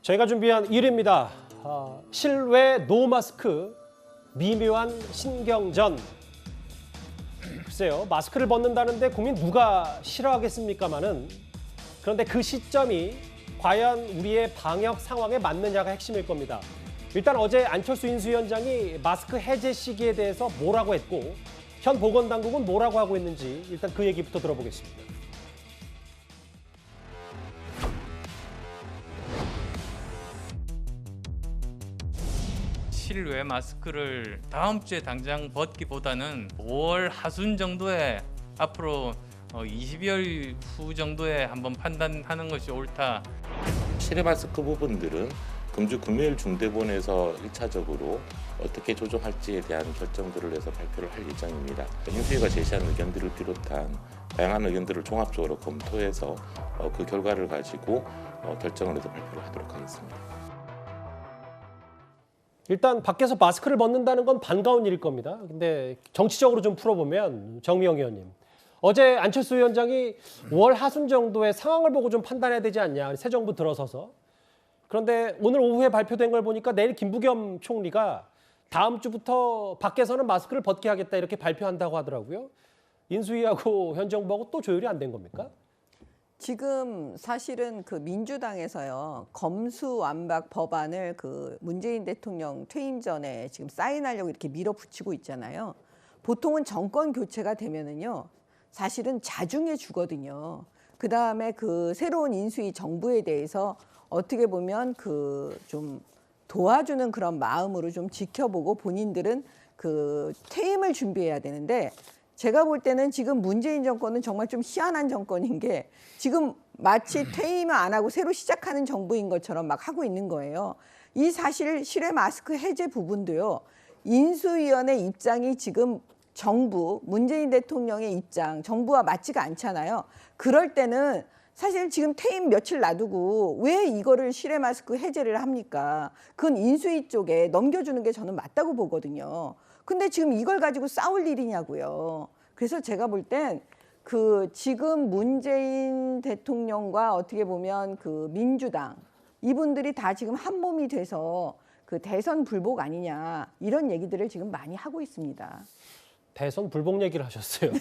저희가 준비한 1위입니다. 실외 노마스크 미묘한 신경전. 글쎄요, 마스크를 벗는다는데 국민 누가 싫어하겠습니까마는, 그런데 그 시점이 과연 우리의 방역 상황에 맞느냐가 핵심일 겁니다. 일단 어제 안철수 인수위원장이 마스크 해제 시기에 대해서 뭐라고 했고 현 보건당국은 뭐라고 하고 있는지 일단 그 얘기부터 들어보겠습니다. 실외 마스크를 다음 주에 당장 벗기보다는 5월 하순 정도에 앞으로 20여일 후 정도에 한번 판단하는 것이 옳다. 실외 마스크 부분들은 금주 금요일 중대본에서 1차적으로 어떻게 조정할지에 대한 결정들을 해서 발표를 할 예정입니다. 인수위가 제시한 의견들을 비롯한 다양한 의견들을 종합적으로 검토해서 그 결과를 가지고 결정을 해서 발표를 하도록 하겠습니다. 일단 밖에서 마스크를 벗는다는 건 반가운 일일 겁니다. 근데 정치적으로 좀 풀어보면 정미영 의원님, 어제 안철수 위원장이 5월 하순 정도의 상황을 보고 좀 판단해야 되지 않냐, 새 정부 들어서서. 그런데 오늘 오후에 발표된 걸 보니까 내일 김부겸 총리가 다음 주부터 밖에서는 마스크를 벗게 하겠다 이렇게 발표한다고 하더라고요. 인수위하고 현 정부하고 또 조율이 안 된 겁니까? 지금 사실은 그 민주당에서요, 검수완박 법안을 그 문재인 대통령 퇴임 전에 지금 사인하려고 이렇게 밀어붙이고 있잖아요. 보통은 정권 교체가 되면은요, 사실은 자중해 주거든요. 그 다음에 그 새로운 인수위 정부에 대해서 어떻게 보면 그 좀 도와주는 그런 마음으로 좀 지켜보고 본인들은 그 퇴임을 준비해야 되는데, 제가 볼 때는 지금 문재인 정권은 정말 좀 희한한 정권인 게 지금 마치 퇴임을 안 하고 새로 시작하는 정부인 것처럼 막 하고 있는 거예요. 이 사실 실외 마스크 해제 부분도요, 인수위원회 입장이 지금 정부, 문재인 대통령의 입장, 정부와 맞지가 않잖아요. 그럴 때는 사실 지금 퇴임 며칠 놔두고 왜 이거를 실외 마스크 해제를 합니까? 그건 인수위 쪽에 넘겨주는 게 저는 맞다고 보거든요. 근데 지금 이걸 가지고 싸울 일이냐고요. 그래서 제가 볼 땐 그 지금 문재인 대통령과 어떻게 보면 그 민주당 이분들이 다 지금 한 몸이 돼서 그 대선 불복 아니냐 이런 얘기들을 지금 많이 하고 있습니다. 대선 불복 얘기를 하셨어요.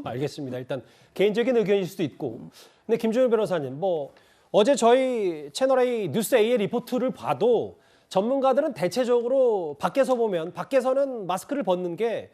알겠습니다. 일단 개인적인 의견일 수도 있고. 근데 김준일 변호사님, 뭐 어제 저희 채널A 뉴스 A의 리포트를 봐도 전문가들은 대체적으로 밖에서 보면 밖에서는 마스크를 벗는 게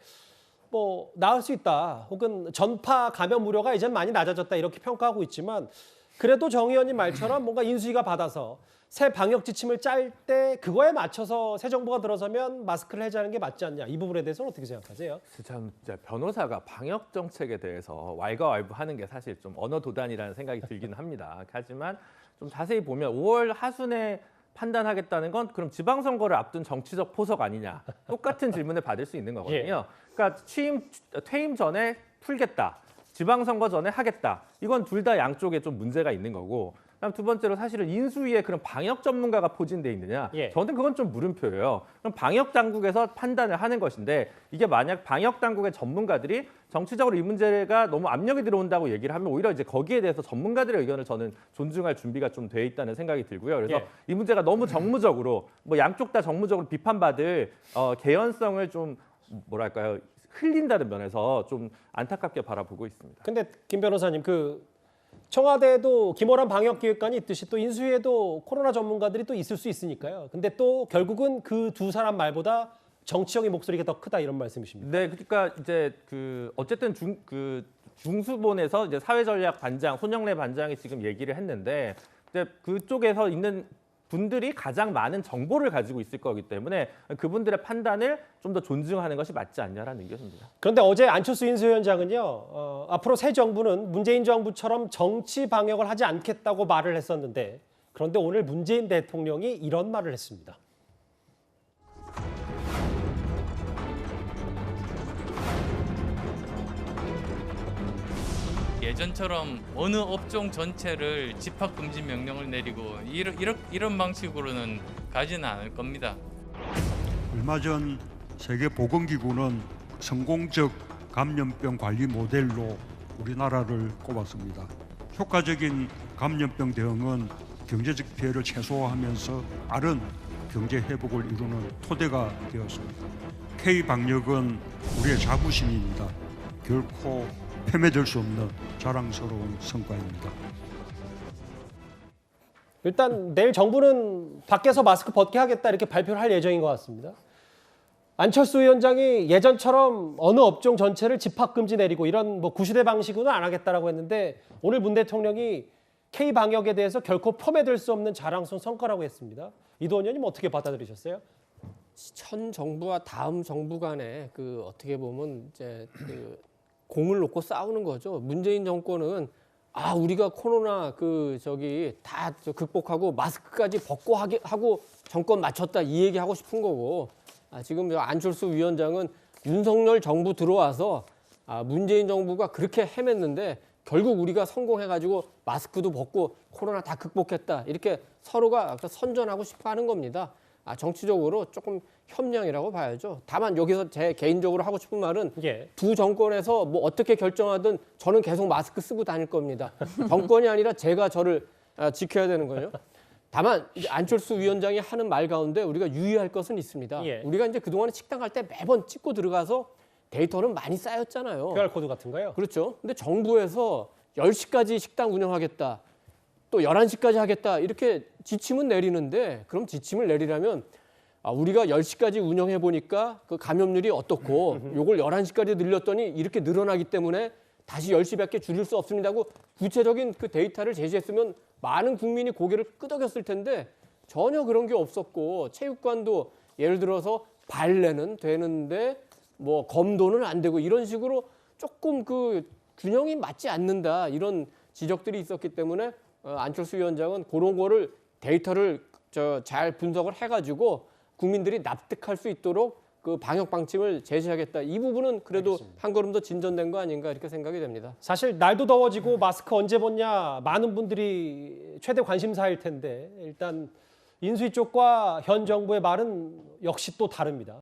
뭐 나을 수 있다, 혹은 전파 감염 우려가 이젠 많이 낮아졌다 이렇게 평가하고 있지만, 그래도 정 의원님 말처럼 뭔가 인수위가 받아서 새 방역 지침을 짤 때 그거에 맞춰서 새 정부가 들어서면 마스크를 해제하는 게 맞지 않냐, 이 부분에 대해서는 어떻게 생각하세요? 참 변호사가 방역 정책에 대해서 왈가왈부하는 게 사실 좀 언어 도단이라는 생각이 들기는 합니다. 하지만 좀 자세히 보면 5월 하순에 판단하겠다는 건 그럼 지방선거를 앞둔 정치적 포석 아니냐, 똑같은 질문을 받을 수 있는 거거든요. 그러니까 퇴임 전에 풀겠다, 지방선거 전에 하겠다, 이건 둘 다 양쪽에 좀 문제가 있는 거고, 그다음 두 번째로 사실은 인수위에 그런 방역 전문가가 포진돼 있느냐, 저는 그건 좀 물음표예요. 그럼 방역 당국에서 판단을 하는 것인데, 이게 만약 방역 당국의 전문가들이 정치적으로 이 문제가 너무 압력이 들어온다고 얘기를 하면 오히려 이제 거기에 대해서 전문가들의 의견을 저는 존중할 준비가 좀 돼 있다는 생각이 들고요. 그래서 이 문제가 너무 정무적으로 뭐 양쪽 다 정무적으로 비판받을 개연성을 좀 뭐랄까요, 흘린다는 면에서 좀 안타깝게 바라보고 있습니다. 근데 김 변호사님, 그 청와대에도 김호란 방역기획관이 있듯이 또 인수위에도 코로나 전문가들이 또 있을 수 있으니까요. 근데 또 결국은 그 두 사람 말보다 정치적인 목소리가 더 크다, 이런 말씀이십니까? 네, 그러니까 이제 어쨌든 중수본에서 이제 사회전략 반장 손영래 반장이 지금 얘기를 했는데, 이제 그쪽에서 있는 분들이 가장 많은 정보를 가지고 있을 거기 때문에 그분들의 판단을 좀 더 존중하는 것이 맞지 않냐라는 의견입니다. 그런데 어제 안철수 인수위원장은요, 앞으로 새 정부는 문재인 정부처럼 정치 방역을 하지 않겠다고 말을 했었는데, 그런데 오늘 문재인 대통령이 이런 말을 했습니다. 예전처럼 어느 업종 전체를 집합금지 명령을 내리고 이런 방식으로는 가지는 않을 겁니다. 얼마 전 세계보건기구는 성공적 감염병 관리 모델로 우리나라를 꼽았습니다. 효과적인 감염병 대응은 경제적 피해를 최소화하면서 빠른 경제 회복을 이루는 토대가 되었습니다. K-방역은 우리의 자부심입니다. 결코 패매될 수 없는 자랑스러운 성과입니다. 일단 내일 정부는 밖에서 마스크 벗게 하겠다 이렇게 발표를 할 예정인 것 같습니다. 안철수 위원장이 예전처럼 어느 업종 전체를 집합금지 내리고 이런 뭐 구시대 방식으로는 안 하겠다라고 했는데 오늘 문 대통령이 K-방역에 대해서 결코 폄훼될 수 없는 자랑스러운 성과라고 했습니다. 이도원 의원님 어떻게 받아들이셨어요? 현 정부와 다음 정부 간에 그 어떻게 보면 이제 그 공을 놓고 싸우는 거죠. 문재인 정권은 우리가 코로나 다 극복하고 마스크까지 벗고 하고 정권 마쳤다 이 얘기 하고 싶은 거고 지금 안철수 위원장은 윤석열 정부 들어와서 문재인 정부가 그렇게 헤맸는데 결국 우리가 성공해가지고 마스크도 벗고 코로나 다 극복했다 이렇게 서로가 선전하고 싶어 하는 겁니다. 정치적으로 조금 협량이라고 봐야죠. 다만 여기서 제 개인적으로 하고 싶은 말은 예. 두 정권에서 뭐 어떻게 결정하든 저는 계속 마스크 쓰고 다닐 겁니다. 정권이 아니라 제가 저를 지켜야 되는 거죠. 다만 이제 안철수 위원장이 하는 말 가운데 우리가 유의할 것은 있습니다. 예. 우리가 이제 그동안에 식당 갈 때 매번 찍고 들어가서 데이터는 많이 쌓였잖아요. QR코드 같은가요? 그렇죠. 근데 정부에서 10시까지 식당 운영하겠다. 또 11시까지 하겠다. 이렇게 지침은 내리는데 그럼 지침을 내리려면 우리가 10시까지 운영해 보니까 그 감염률이 어떻고 요걸 11시까지 늘렸더니 이렇게 늘어나기 때문에 다시 10시밖에 줄일 수 없습니다 하고 구체적인 그 데이터를 제시했으면 많은 국민이 고개를 끄덕였을 텐데 전혀 그런 게 없었고 체육관도 예를 들어서 발레는 되는데 뭐 검도는 안 되고 이런 식으로 조금 그 균형이 맞지 않는다 이런 지적들이 있었기 때문에 안철수 위원장은 그런 거를 데이터를 잘 분석을 해가지고 국민들이 납득할 수 있도록 그 방역 방침을 제시하겠다. 이 부분은 그래도 알겠습니다. 한 걸음 더 진전된 거 아닌가 이렇게 생각이 됩니다. 사실 날도 더워지고 마스크 언제 벗냐 많은 분들이 최대 관심사일 텐데 일단 인수위 쪽과 현 정부의 말은 역시 또 다릅니다.